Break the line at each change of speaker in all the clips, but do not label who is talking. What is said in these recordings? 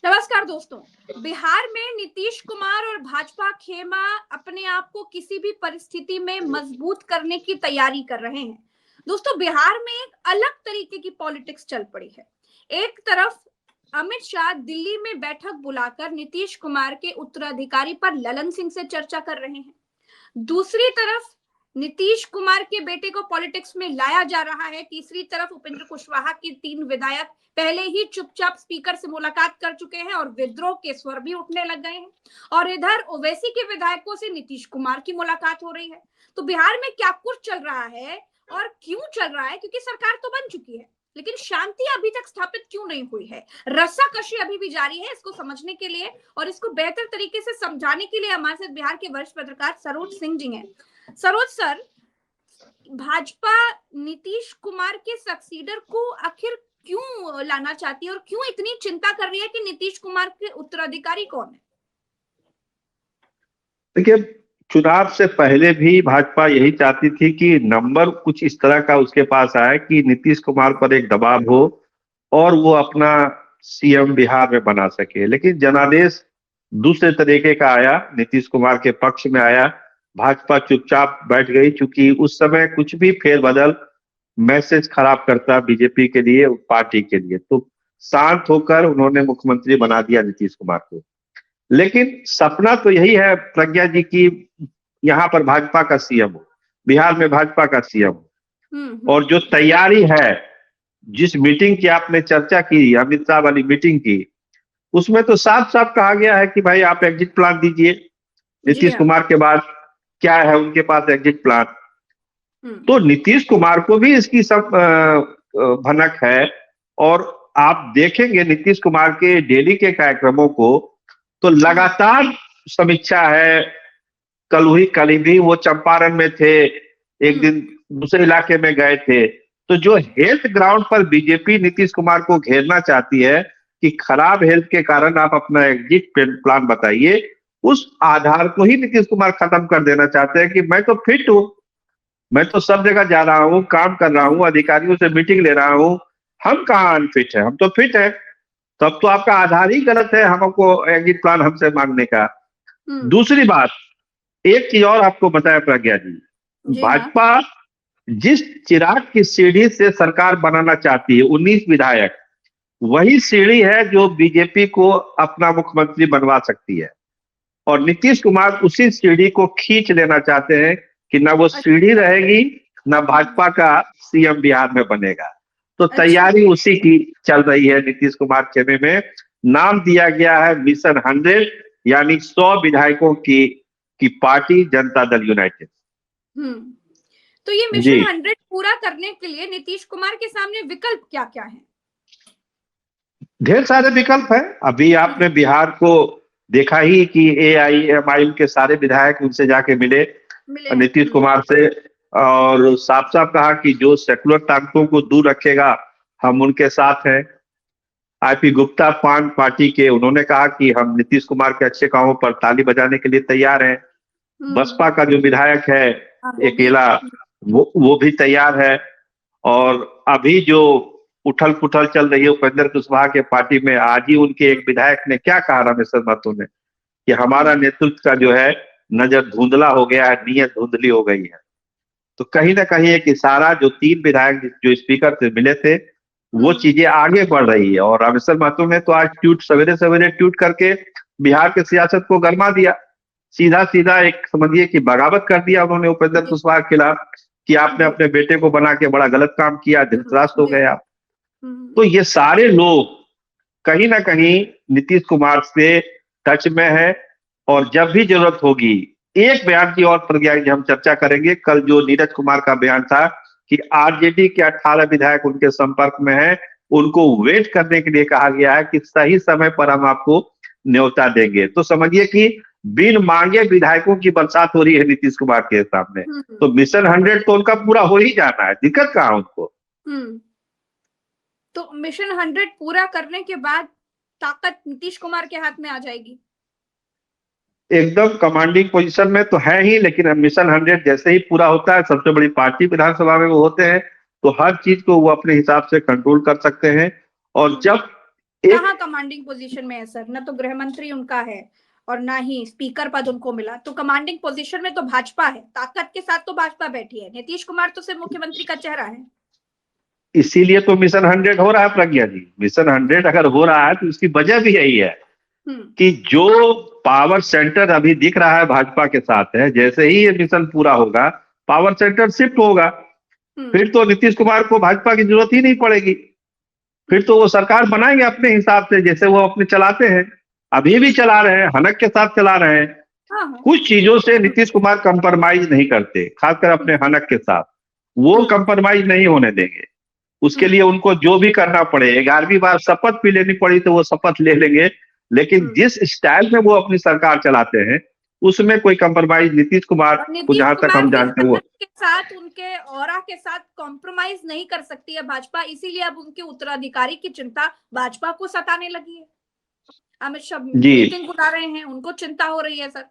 नमस्कार दोस्तों। बिहार में नीतीश कुमार और भाजपा खेमा अपने आप को किसी भी परिस्थिति में मजबूत करने की तैयारी कर रहे हैं। दोस्तों, बिहार में एक अलग तरीके की पॉलिटिक्स चल पड़ी है। एक तरफ अमित शाह दिल्ली में बैठक बुलाकर नीतीश कुमार के उत्तराधिकारी पर ललन सिंह से चर्चा कर रहे हैं। दूसरी तरफ नीतीश कुमार के बेटे को पॉलिटिक्स में लाया जा रहा है। तीसरी तरफ उपेंद्र कुशवाहा के 3 विधायक पहले ही चुपचाप स्पीकर से मुलाकात कर चुके हैं और विद्रोह के स्वर भी उठने लग गए हैं। और इधर ओवैसी के विधायकों से नीतीश कुमार की मुलाकात हो रही है। तो बिहार में क्या कुछ चल रहा है और क्यों चल रहा है? क्योंकि सरकार तो बन चुकी है, लेकिन शांति अभी तक स्थापित क्यों नहीं हुई है? रस्साकशी अभी भी जारी है। इसको समझने के लिए और इसको बेहतर तरीके से समझाने के लिए हमारे साथ बिहार के वरिष्ठ पत्रकार सरोज सिंह जी हैं। सरोज सर, भाजपा नीतीश कुमार के सक्सीडर को आखिर क्यों लाना चाहती है और क्यों इतनी चिंता कर रही है कि नीतीश कुमार के उत्तराधिकारी कौन है?
देखिए, चुनाव से पहले भी भाजपा यही चाहती थी कि नंबर कुछ इस तरह का उसके पास आए कि नीतीश कुमार पर एक दबाव हो और वो अपना सीएम बिहार में बना सके। लेकिन जनादेश दूसरे तरीके का आया, नीतीश कुमार के पक्ष में आया। भाजपा चुपचाप बैठ गई, क्योंकि उस समय कुछ भी फेरबदल मैसेज खराब करता बीजेपी के लिए, पार्टी के लिए। तो शांत होकर उन्होंने मुख्यमंत्री बना दिया नीतीश कुमार को। लेकिन सपना तो यही है प्रज्ञा जी की, यहाँ पर भाजपा का सीएम हो, बिहार में भाजपा का सीएम हो। और जो तैयारी है, जिस मीटिंग की आपने चर्चा की, अमित शाह वाली मीटिंग की, उसमें तो साफ साफ कहा गया है कि भाई आप एग्जिट प्लान दीजिए। नीतीश कुमार के बाद क्या है उनके पास एग्जिट प्लान? तो नीतीश कुमार को भी इसकी सब भनक है। और आप देखेंगे नीतीश कुमार के डेली के कार्यक्रमों को, तो लगातार समीक्षा है। कल भी वो चंपारण में थे, एक दिन दूसरे इलाके में गए थे। तो जो हेल्थ ग्राउंड पर बीजेपी नीतीश कुमार को घेरना चाहती है कि खराब हेल्थ के कारण आप अपना एग्जिट प्लान बताइए, उस आधार को ही नीतीश कुमार खत्म कर देना चाहते हैं कि मैं तो फिट हूं, मैं तो सब जगह जा रहा हूं, काम कर रहा हूं, अधिकारियों से मीटिंग ले रहा हूं, हम कहाँ अनफिट है, हम तो फिट है। तब तो आपका आधार ही गलत है हमको एग्जिट प्लान हमसे मांगने का। दूसरी बात, एक चीज और आपको बताया प्रज्ञा जी, भाजपा जिस चिराग की सीढ़ी से सरकार बनाना चाहती है, 19 विधायक, वही सीढ़ी है जो बीजेपी को अपना मुख्यमंत्री बनवा सकती है। और नीतीश कुमार उसी सीढ़ी को खींच लेना चाहते हैं कि ना वो सीढ़ी रहेगी, ना भाजपा का सीएम बिहार में बनेगा। तो तैयारी उसी की चल रही है नीतीश कुमार खेमे में। नाम दिया गया है मिशन 100, यानी 100 विधायकों की पार्टी जनता दल यूनाइटेड।
तो ये मिशन 100 पूरा करने के लिए नीतीश कुमार के सामने विकल्प क्या क्या है?
ढेर सारे विकल्प है। अभी आपने बिहार को देखा ही कि AIMIM के सारे विधायक उनसे जाके मिले नीतीश कुमार से, और साफ साफ कहा कि जो सेकुलर ताकतों को दूर रखेगा हम उनके साथ हैं। IP गुप्ता पान पार्टी के, उन्होंने कहा कि हम नीतीश कुमार के अच्छे कामों पर ताली बजाने के लिए तैयार हैं। बसपा का जो विधायक है अकेला, वो भी तैयार है। और अभी जो उठल पुठल चल रही है उपेंद्र कुशवाहा के पार्टी में, आज ही उनके एक विधायक ने क्या कहा, रामेश्वर महतो ने, कि हमारा नेतृत्व का जो है नजर धुंधला हो गया है, नीयत धुंधली हो गई है। तो कहीं ना कहीं एक इशारा, जो 3 विधायक जो स्पीकर से मिले थे, वो चीजें आगे बढ़ रही है। और रामेश्वर महतो ने तो आज सवेरे सवेरे ट्वीट करके बिहार के सियासत को गरमा दिया। सीधा सीधा एक समझिए कि बगावत कर दिया उन्होंने उपेंद्र कुशवाहा के खिलाफ कि आपने अपने बेटे को बना के बड़ा गलत काम किया, धृतराष्ट्र हो गए आप। तो ये सारे लोग कहीं ना कहीं नीतीश कुमार से टच में है। और जब भी जरूरत होगी, एक बयान की और प्रज्ञा जी हम चर्चा करेंगे। कल जो नीरज कुमार का बयान था कि RJD के 18 विधायक उनके संपर्क में हैं, उनको वेट करने के लिए कहा गया है कि सही समय पर हम आपको न्योता देंगे। तो समझिए कि बिन मांगे विधायकों की बरसात हो रही है नीतीश कुमार के सामने। तो मिशन 100 तो उनका पूरा हो ही जाना है, दिक्कत कहाँ उनको।
तो मिशन 100 पूरा करने के बाद ताकत नीतीश कुमार के हाथ में आ जाएगी।
एकदम कमांडिंग पोजीशन में तो है ही, लेकिन मिशन 100 जैसे ही पूरा होता है, सबसे बड़ी पार्टी विधानसभा में वो होते हैं, तो हर चीज को वो अपने हिसाब से कंट्रोल कर सकते हैं। और जब
कहाँ कमांडिंग पोजीशन में है सर? न तो गृह मंत्री उनका है और ना ही स्पीकर पद उनको मिला, तो कमांडिंग पोजीशन में तो भाजपा है, ताकत के साथ तो भाजपा बैठी है। नीतीश कुमार तो सिर्फ मुख्यमंत्री का चेहरा है।
इसीलिए तो मिशन 100 हो रहा है प्रज्ञा जी। मिशन 100 अगर हो रहा है तो उसकी वजह भी यही है कि जो पावर सेंटर अभी दिख रहा है भाजपा के साथ है, जैसे ही ये मिशन पूरा होगा पावर सेंटर शिफ्ट होगा, फिर तो नीतीश कुमार को भाजपा की जरूरत ही नहीं पड़ेगी। फिर तो वो सरकार बनाएंगे अपने हिसाब से, जैसे वो अपने चलाते हैं, अभी भी चला रहे हैं, हनक के साथ चला रहे हैं। कुछ चीजों से नीतीश कुमार कंप्रोमाइज नहीं करते, खासकर अपने हनक के साथ वो कंप्रोमाइज नहीं होने देंगे। उसके लिए उनको जो भी करना पड़े, 11वीं बार शपथ भी लेनी पड़ी तो वो शपथ ले लेंगे, लेकिन जिस स्टाइल में वो अपनी सरकार चलाते हैं उसमें कोई कंप्रोमाइज नीतीश कुमार को जहां तक हम जानते हैं वो
के साथ, उनके ऑरा के साथ कॉम्प्रोमाइज नहीं कर सकती है भाजपा। इसीलिए अब उनके उत्तराधिकारी की चिंता भाजपा को सताने लगी है। अमित शाह मीटिंग बुला रहे हैं, उनको चिंता हो रही है सर।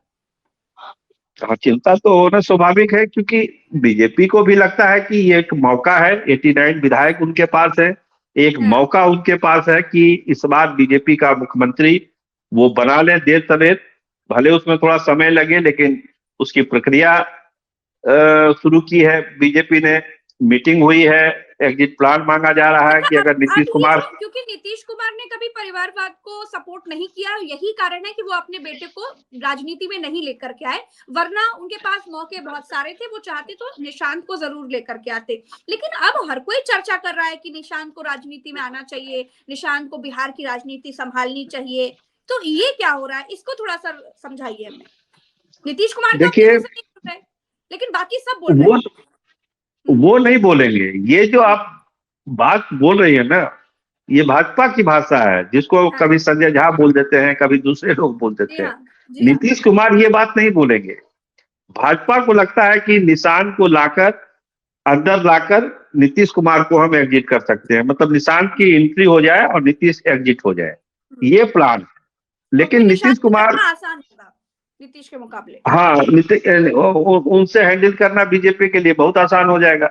हाँ, चिंता तो होना स्वाभाविक है, क्योंकि बीजेपी को भी लगता है कि ये एक मौका है, 89 विधायक उनके पास है, एक मौका उनके पास है कि इस बार बीजेपी का मुख्यमंत्री वो बना ले देर सवेर, भले उसमें थोड़ा समय लगे, लेकिन उसकी प्रक्रिया शुरू की है बीजेपी ने, मीटिंग हुई है, एग्जिट प्लान मांगा जा रहा है कि अगर नीतीश कुमार,
क्योंकि नीतीश कुमार ने कभी परिवारवाद को सपोर्ट नहीं किया, यही कारण है कि वो अपने बेटे को राजनीति में नहीं लेकर के आए, वरना उनके पास मौके बहुत सारे थे, वो चाहते तो निशांत को जरूर लेकर के आते। लेकिन अब हर कोई चर्चा कर रहा है कि निशांत को राजनीति में आना चाहिए, निशांत को बिहार की राजनीति संभालनी चाहिए। तो ये क्या हो रहा है, इसको थोड़ा सा समझाइए हमें। नीतीश कुमार
देखिए,
लेकिन बाकी सब बोल रहे हैं।
वो नहीं बोलेंगे। ये जो आप बात बोल रही है ना, ये भाजपा की भाषा है, जिसको कभी संजय झा बोल देते हैं, कभी दूसरे लोग बोल देते हैं। नीतीश कुमार ये बात नहीं बोलेंगे। भाजपा को लगता है कि निशांत को लाकर, अंदर लाकर नीतीश कुमार को हम एग्जिट कर सकते हैं, मतलब निशांत की एंट्री हो जाए और नीतीश एग्जिट हो जाए, ये प्लान। लेकिन नीतीश कुमार
आसान होगा नीतीश के मुकाबले।
हाँ, उनसे हैंडल करना बीजेपी के लिए बहुत आसान हो जाएगा।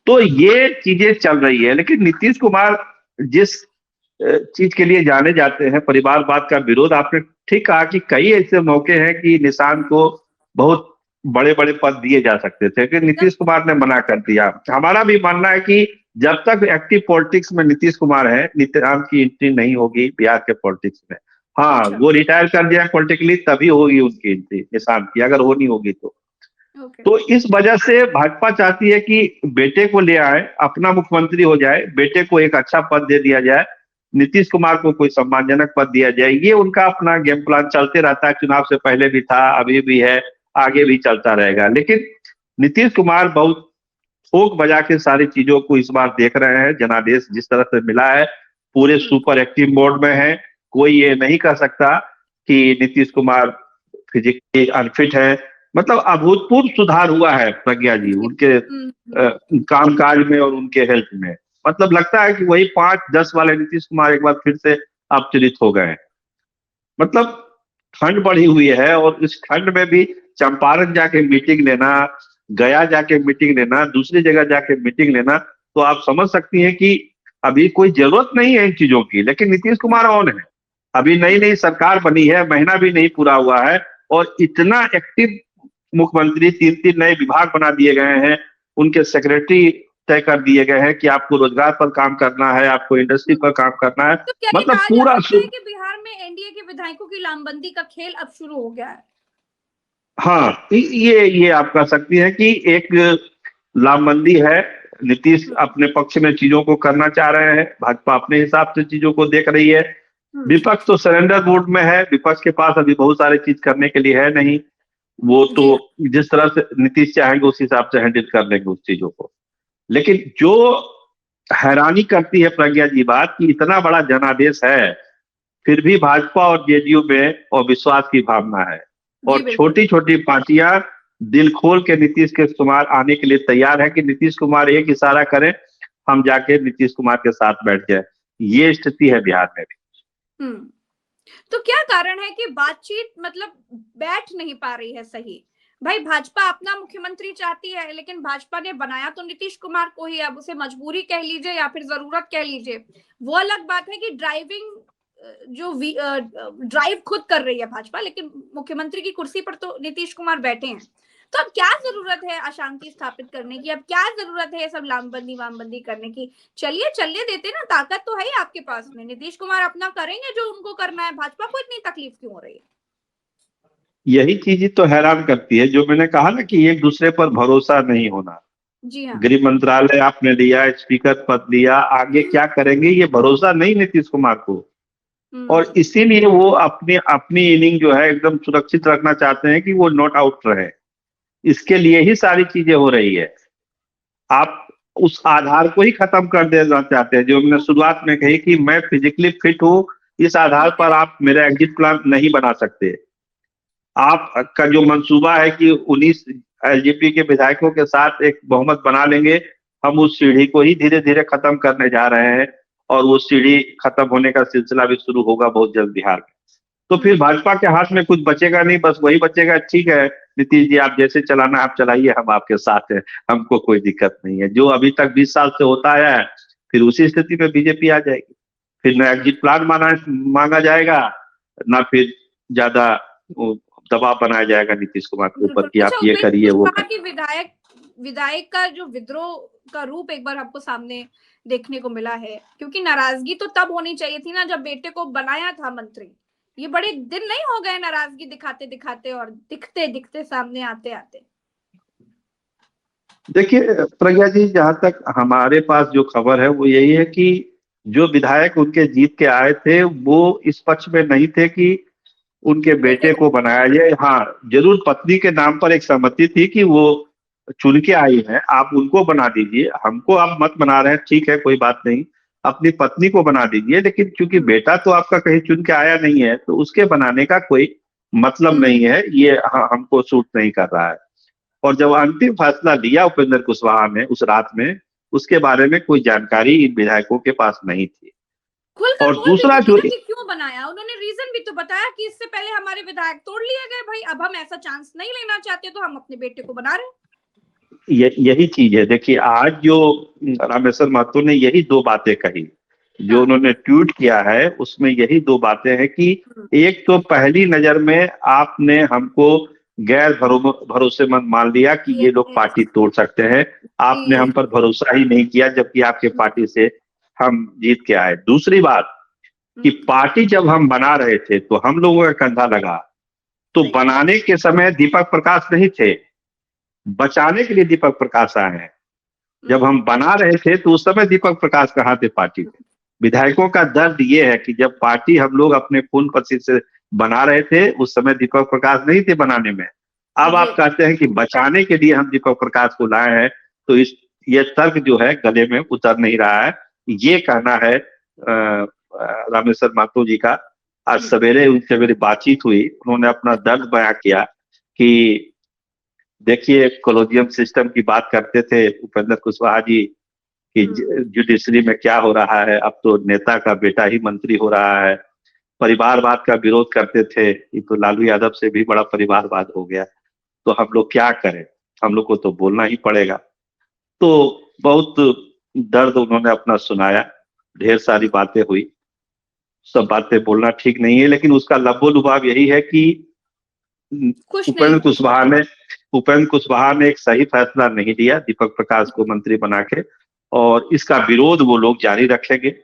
तो ये चीजें चल रही है। लेकिन नीतीश कुमार जिस चीज के लिए जाने जाते हैं, परिवारवाद का विरोध, आपने ठीक कहा कि कई ऐसे मौके हैं कि निशांत को बहुत बड़े बड़े पद दिए जा सकते थे, कि नीतीश कुमार ने मना कर दिया। हमारा भी मानना है कि जब तक एक्टिव पॉलिटिक्स में नीतीश कुमार है, निशांत की एंट्री नहीं होगी बिहार के पॉलिटिक्स में। हाँ, वो रिटायर कर दिया पॉलिटिकली, तभी होगी उनकी एंट्री निशांत की, अगर होनी होगी तो। तो इस वजह से भाजपा चाहती है कि बेटे को ले आए, अपना मुख्यमंत्री हो जाए, बेटे को एक अच्छा पद दे दिया जाए, नीतीश कुमार को कोई सम्मानजनक पद दिया जाए। ये उनका अपना गेम प्लान चलते रहता है, चुनाव से पहले भी था, अभी भी है, आगे भी चलता रहेगा। लेकिन नीतीश कुमार बहुत ठोक बजा के सारी चीजों को इस बार देख रहे हैं। जनादेश जिस तरह से मिला है, पूरे सुपर एक्टिव मोड में है। कोई ये नहीं कह सकता कि नीतीश कुमार फिजिकली अनफिट है। मतलब अभूतपूर्व सुधार हुआ है प्रज्ञा जी उनके कामकाज में और उनके हेल्थ में। मतलब लगता है कि वही 5-10 वाले नीतीश कुमार एक बार फिर से अवतरित हो गए। मतलब ठंड बढ़ी हुई है, और इस ठंड में भी चंपारण जाके मीटिंग लेना, गया जाके मीटिंग लेना, दूसरी जगह जाके मीटिंग लेना, तो आप समझ सकती हैं कि अभी कोई जरूरत नहीं है इन चीजों की। लेकिन नीतीश कुमार ऑन है, अभी नई नई सरकार बनी है, महीना भी नहीं पूरा हुआ है, और इतना एक्टिव मुख्यमंत्री, 3-3 नए विभाग बना दिए गए हैं, उनके सेक्रेटरी तय कर दिए गए हैं कि आपको रोजगार पर काम करना है, आपको इंडस्ट्री पर काम करना है।
तो
मतलब पूरा
कि बिहार में एनडीए के विधायकों की लामबंदी का खेल अब शुरू हो गया है।
हाँ, ये आप कह सकती हैं कि एक लामबंदी है। नीतीश अपने पक्ष में चीजों को करना चाह रहे हैं, भाजपा अपने हिसाब से चीजों को देख रही है। विपक्ष तो सरेंडर मोड में है, विपक्ष के पास अभी बहुत सारी चीज करने के लिए है नहीं। वो तो जिस तरह से नीतीश चाहेंगे उस हिसाब से हैंडल कर लेंगे उस चीजों को। लेकिन जो हैरानी करती है प्रज्ञा जी बात, कि इतना बड़ा जनादेश है, फिर भी भाजपा और जेडीयू में अविश्वास की भावना है, और छोटी छोटी पार्टियां दिल खोल के नीतीश के कुमार आने के लिए तैयार है कि नीतीश कुमार एक इशारा करें, हम जाके नीतीश कुमार के साथ बैठ जाए। ये स्थिति है बिहार में भी।
तो क्या कारण है कि बातचीत मतलब बैठ नहीं पा रही है सही? भाई भाजपा अपना मुख्यमंत्री चाहती है, लेकिन भाजपा ने बनाया तो नीतीश कुमार को ही। अब उसे मजबूरी कह लीजिए या फिर जरूरत कह लीजिए, वो अलग बात है कि जो ड्राइव खुद कर रही है भाजपा, लेकिन मुख्यमंत्री की कुर्सी पर तो नीतीश कुमार बैठे हैं। तो अब क्या जरूरत है अशांति स्थापित करने की, अब क्या जरूरत है ये सब लामबंदी वामबंदी करने की? चलिए चलने देते ना, ताकत तो है ही आपके पास में। नीतीश कुमार अपना करेंगे जो उनको करना है, भाजपा को इतनी तकलीफ क्यों हो रही है?
यही चीज तो हैरान करती है, जो मैंने कहा ना कि एक दूसरे पर भरोसा नहीं होना।
जी हाँ।
गृह मंत्रालय आपने लिया, स्पीकर पद लिया, आगे क्या करेंगे ये भरोसा नहीं नीतीश कुमार को। और इसीलिए वो अपनी अपनी इनिंग जो है एकदम सुरक्षित रखना चाहते हैं कि वो नॉट आउट रहे। इसके लिए ही सारी चीजें हो रही है। आप उस आधार को ही खत्म कर देना चाहते हैं, जो मैंने शुरुआत में कही कि मैं फिजिकली फिट हूं, इस आधार पर आप मेरा एग्जिट प्लान नहीं बना सकते। आपका जो मंसूबा है कि 19 एलजेपी के विधायकों के साथ एक बहुमत बना लेंगे, हम उस सीढ़ी को ही धीरे धीरे खत्म करने जा रहे हैं। और वो सीढ़ी खत्म होने का सिलसिला भी शुरू होगा बहुत जल्द बिहार में। तो फिर भाजपा के हाथ में कुछ बचेगा नहीं, बस वही बचेगा, ठीक है नीतीश जी आप जैसे चलाना आप चलाइए, हम आपके साथ हैं, हमको कोई दिक्कत नहीं है। जो अभी तक 20 साल से होता आया है, फिर उसी स्थिति में बीजेपी आ जाएगी। फिर न एग्जिट प्लान मांगा जाएगा, ना फिर ज्यादा दबाव बनाया जाएगा नीतीश कुमार के ऊपर कि आप ये करिए वो करिए।
विधायक का जो विद्रोह का रूप एक बार आपको सामने देखने को मिला है, क्योंकि नाराजगी तो तब होनी चाहिए थी ना जब बेटे को बनाया था मंत्री। ये बड़े दिन नहीं हो गए नाराजगी दिखाते दिखाते और दिखते दिखते सामने आते आते।
देखिए प्रज्ञा जी, जहां तक हमारे पास जो खबर है वो यही है कि जो विधायक उनके जीत के आए थे वो इस पक्ष में नहीं थे कि उनके बेटे को बनाया जाए। हाँ, जरूर पत्नी के नाम पर एक सहमति थी कि वो चुन के आई है, आप उनको बना दीजिए, हमको आप मत बना रहे हैं, ठीक है कोई बात नहीं, अपनी पत्नी को बना दीजिए। लेकिन क्योंकि बेटा तो आपका कहीं चुन के आया नहीं है, तो उसके बनाने का कोई मतलब नहीं है, ये हमको सूट नहीं कर रहा है। और जब अंतिम फैसला लिया उपेंद्र कुशवाहा ने उस रात में, उसके बारे में कोई जानकारी इन विधायकों के पास नहीं थी।
खुलकर
और
बोल
दूसरा जो
कि क्यों बनाया, उन्होंने रीजन भी तो बताया कि इससे पहले हमारे विधायक तोड़ लिए गए भाई, अब हम ऐसा चांस नहीं लेना चाहते, तो हम अपने बेटे को बना रहे हैं।
यही चीज है। देखिए आज जो रामेश्वर महतो ने यही दो बातें कही, जो उन्होंने ट्वीट किया है उसमें यही दो बातें हैं कि एक तो पहली नजर में आपने हमको गैर भरोसेमंद मान लिया कि ये लोग पार्टी तोड़ सकते हैं, आपने हम पर भरोसा ही नहीं किया, जबकि आपके पार्टी से हम जीत के आए। दूसरी बात कि पार्टी जब हम बना रहे थे तो हम लोगों का कंधा लगा, तो बनाने के समय दीपक प्रकाश नहीं थे, बचाने के लिए दीपक प्रकाश आए हैं। जब हम बना रहे थे तो उस समय दीपक प्रकाश कहाँ थे पार्टी में? विधायकों का दर्द ये है कि जब पार्टी हम लोग अपने खून पसीने से बना रहे थे, उस समय दीपक प्रकाश नहीं थे बनाने में। अब आप कहते हैं कि बचाने के लिए हम दीपक प्रकाश को लाए हैं, तो ये तर्क जो है गले में उतर नहीं रहा है। ये कहना है रामेश्वर महतो जी का। आज सवेरे उनसे मेरी बातचीत हुई, उन्होंने अपना दर्द बयां किया कि देखिए कॉलोजियम सिस्टम की बात करते थे उपेंद्र कुशवाहा जी कि जुडिशरी में क्या हो रहा है, अब तो नेता का बेटा ही मंत्री हो रहा है। परिवारवाद का विरोध करते थे, ये तो लालू यादव से भी बड़ा परिवारवाद हो गया, तो हम लोग क्या करें, हम लोग को तो बोलना ही पड़ेगा। तो बहुत दर्द उन्होंने अपना सुनाया, ढेर सारी बातें हुई। सब बातें बोलना ठीक नहीं है, लेकिन उसका लबो-लुबाब यही है कि उपेंद्र कुशवाहा ने एक सही फैसला नहीं लिया दीपक प्रकाश को मंत्री बना के, और इसका विरोध वो लोग जारी रखेंगे।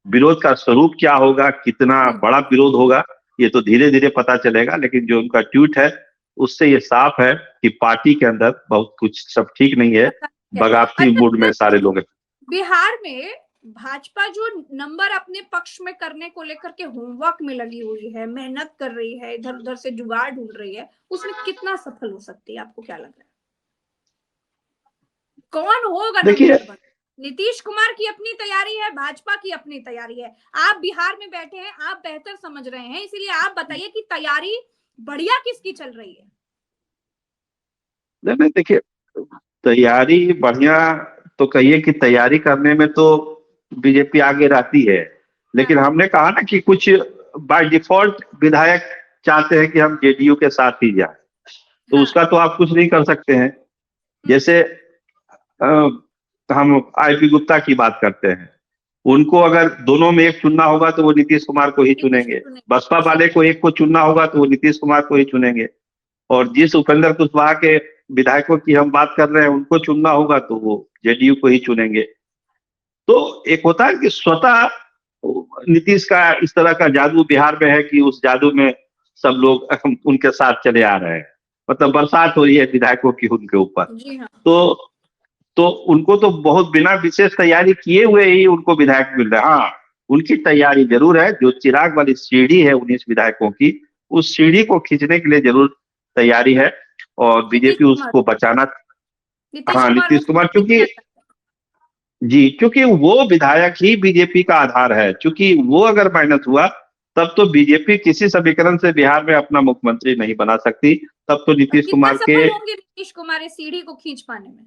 विरोध का स्वरूप क्या होगा, कितना बड़ा विरोध होगा, ये तो धीरे धीरे पता चलेगा। लेकिन जो उनका ट्वीट है उससे ये साफ है कि पार्टी के अंदर बहुत कुछ सब ठीक नहीं है, बगावती मूड में सारे लोग हैं।
बिहार में भाजपा जो नंबर अपने पक्ष में करने को लेकर के होमवर्क में लगी हुई है, मेहनत कर रही है, इधर उधर से जुगाड़ ढूंढ रही है, उसमें कितना सफल हो सकती है, आपको क्या लग रहा है? कौन होगा?
देखिए
नीतीश कुमार की अपनी तैयारी है, भाजपा की अपनी तैयारी है। आप बिहार में बैठे हैं, आप बेहतर समझ रहे हैं, इसीलिए आप बताइए कि तैयारी बढ़िया किसकी चल रही है?
नहीं देखिए, तैयारी बढ़िया तो कहिए कि तैयारी करने में तो बीजेपी आगे रहती है, लेकिन हमने कहा ना कि कुछ बाय डिफॉल्ट विधायक चाहते हैं कि हम जेडीयू के साथ ही जाए। तो
हाँ।
उसका तो आप कुछ नहीं कर सकते हैं। जैसे हम आईपी गुप्ता की बात करते हैं, उनको अगर दोनों में एक चुनना होगा तो वो नीतीश कुमार को ही
नीतीश को
चुनेंगे।
चुनेंगे।
बसपा वाले को एक को चुनना होगा तो वो नीतीश कुमार को ही चुनेंगे। और जिस उपेंद्र कुशवाहा के विधायकों की हम बात कर रहे हैं, उनको चुनना होगा तो वो जेडीयू को ही चुनेंगे। तो एक होता है कि स्वतः नीतीश का इस तरह का जादू बिहार में है कि उस जादू में सब लोग उनके साथ चले आ रहे हैं। मतलब बरसात हो रही है विधायकों की उनके ऊपर।
जी हाँ।
तो उनको तो बहुत बिना विशेष तैयारी किए हुए ही उनको विधायक मिल रहे हैं। हाँ, उनकी तैयारी जरूर है। जो चिराग वाली सीढ़ी है 19 विधायकों की, उस सीढ़ी को खींचने के लिए जरूर तैयारी है और
नीतीश
बीजेपी
कुमार,
उसको बचाना।
नीतीश
हाँ,
कुमार वो
नीतीश कुमार,
खींचने की
क्योंकि
तैयारी करते
जी, क्योंकि वो विधायक ही बीजेपी का आधार है। क्योंकि वो अगर माइनस हुआ तब तो बीजेपी किसी समीकरण से बिहार में अपना मुख्यमंत्री नहीं बना सकती। तब तो
हैं।
नीतीश
कितना
कुमार के,
सफल होंगे नीतीश कुमार इस सीढ़ी को खींच पाने में?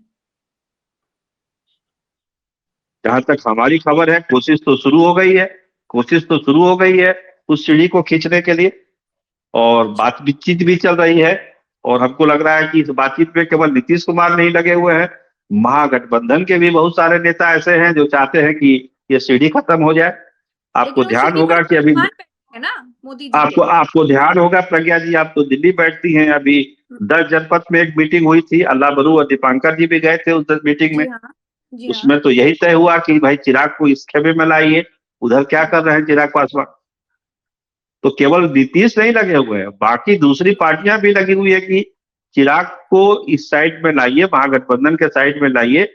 जहां तक हमारी खबर है, कोशिश तो शुरू हो गई है। कोशिश तो शुरू हो गई है उस सीढ़ी को खींचने के लिए, और
अच्छा।
बातचीत भी चल रही है। और हमको लग रहा है कि इस बातचीत में केवल नीतीश कुमार नहीं लगे हुए हैं, महागठबंधन के भी बहुत सारे नेता ऐसे हैं जो चाहते हैं कि ये सीढ़ी खत्म हो जाए। आपको
लेकिन उस
ध्यान
सीढ़ी पर
होगा कि अभी
पासवान बैठे हैं ना, मोदी जी के।
आपको आपको ध्यान होगा प्रज्ञा जी, आप तो दिल्ली बैठती हैं। अभी 10 जनपद में एक मीटिंग हुई थी, अल्लाह बरू और दीपांकर जी भी गए थे उस मीटिंग में।
जी हाँ। जी हाँ।
उसमें तो यही तय हुआ कि भाई चिराग को इस खेमे में लाइए। उधर क्या
जी।
कर रहे हैं चिराग पासवान? तो केवल नीतीश नहीं लगे हुए हैं, बाकी दूसरी पार्टियां भी लगी हुई है कि चिराग को इस साइड में लाइए, महागठबंधन के साइड में लाइए,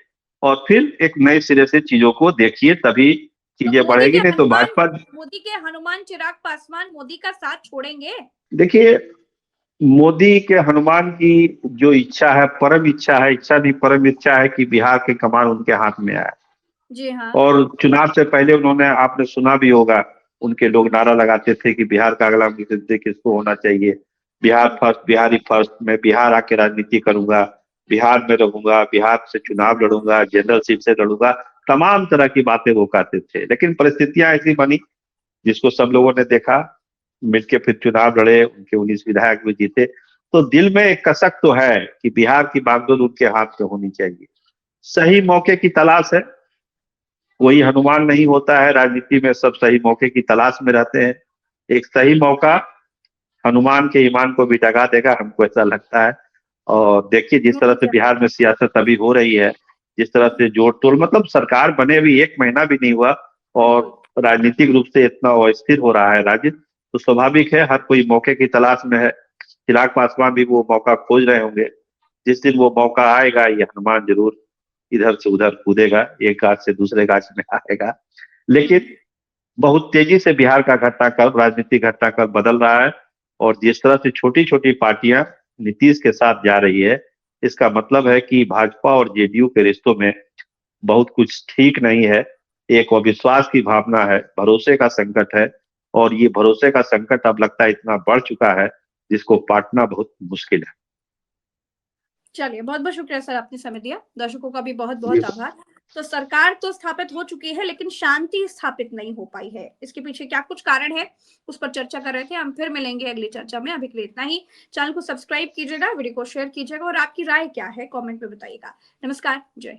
और फिर एक नए सिरे से चीजों को देखिए, तभी
तो
चीजें बढ़ेगी। नहीं तो भाजपा,
मोदी के हनुमान चिराग पासवान मोदी का साथ छोड़ेंगे?
देखिए, मोदी के हनुमान की जो इच्छा है, परम इच्छा है, इच्छा नहीं परम इच्छा है कि बिहार के कमान उनके हाथ में आए।
जी हाँ।
और चुनाव से पहले उन्होंने, आपने सुना भी होगा, उनके लोग नारा लगाते थे कि बिहार का अगला मुख्यमंत्री किसको होना चाहिए। बिहार फर्स्ट, बिहारी फर्स्ट, मैं बिहार आके राजनीति करूंगा, बिहार में रहूंगा, बिहार से
जी
चुनाव
हाँ।
लड़ूंगा, जनरल सीट से लड़ूंगा। तमाम तरह की बातें वो कहते थे, लेकिन परिस्थितियां ऐसी बनी जिसको सब लोगों ने देखा। मिलके फिर चुनाव लड़े, उनके 19 विधायक भी जीते। तो दिल में एक कसक तो है कि बिहार की बागडोर उनके हाथ में होनी चाहिए। सही मौके की तलाश है। कोई हनुमान नहीं होता है राजनीति में, सब सही मौके की तलाश में रहते हैं। एक सही मौका हनुमान के ईमान को भी डगा देगा, हमको ऐसा लगता है। और देखिए जिस तरह से
मुझे
बिहार में सियासत अभी हो रही है, जिस तरह से जोड़ तोड़, मतलब सरकार बने अभी 1 महीना भी नहीं हुआ और राजनीतिक रूप से इतना अस्थिर हो रहा है राज्य, तो स्वाभाविक है हर कोई मौके की तलाश में है। चिराग पासवान भी वो मौका खोज रहे होंगे। जिस दिन वो मौका आएगा, ये हनुमान जरूर इधर से उधर कूदेगा, एक गाछ से दूसरे गाछ में आएगा। लेकिन बहुत तेजी से बिहार का घटनाक्रम, राजनीतिक घटनाक्रम बदल रहा है। और जिस तरह से छोटी छोटी पार्टियां नीतीश के साथ जा रही है, इसका मतलब है कि भाजपा और जेडीयू के रिश्तों में बहुत कुछ ठीक नहीं है। एक अविश्वास की भावना है, भरोसे का संकट है। और ये भरोसे का संकट अब लगता है इतना बढ़ चुका है जिसको पाटना बहुत मुश्किल है।
चलिए, बहुत बहुत शुक्रिया सर, आपने समय दिया। दर्शकों का भी बहुत बहुत
जी।
आभार। तो सरकार तो स्थापित हो चुकी है, लेकिन शांति स्थापित नहीं हो पाई है। इसके पीछे क्या कुछ कारण है, उस पर चर्चा कर रहे थे। हम फिर मिलेंगे अगली चर्चा में। अभी के लिए इतना ही। चैनल को सब्सक्राइब कीजिएगा, वीडियो को शेयर कीजिएगा और आपकी राय क्या है कमेंट में बताइएगा। नमस्कार, जय।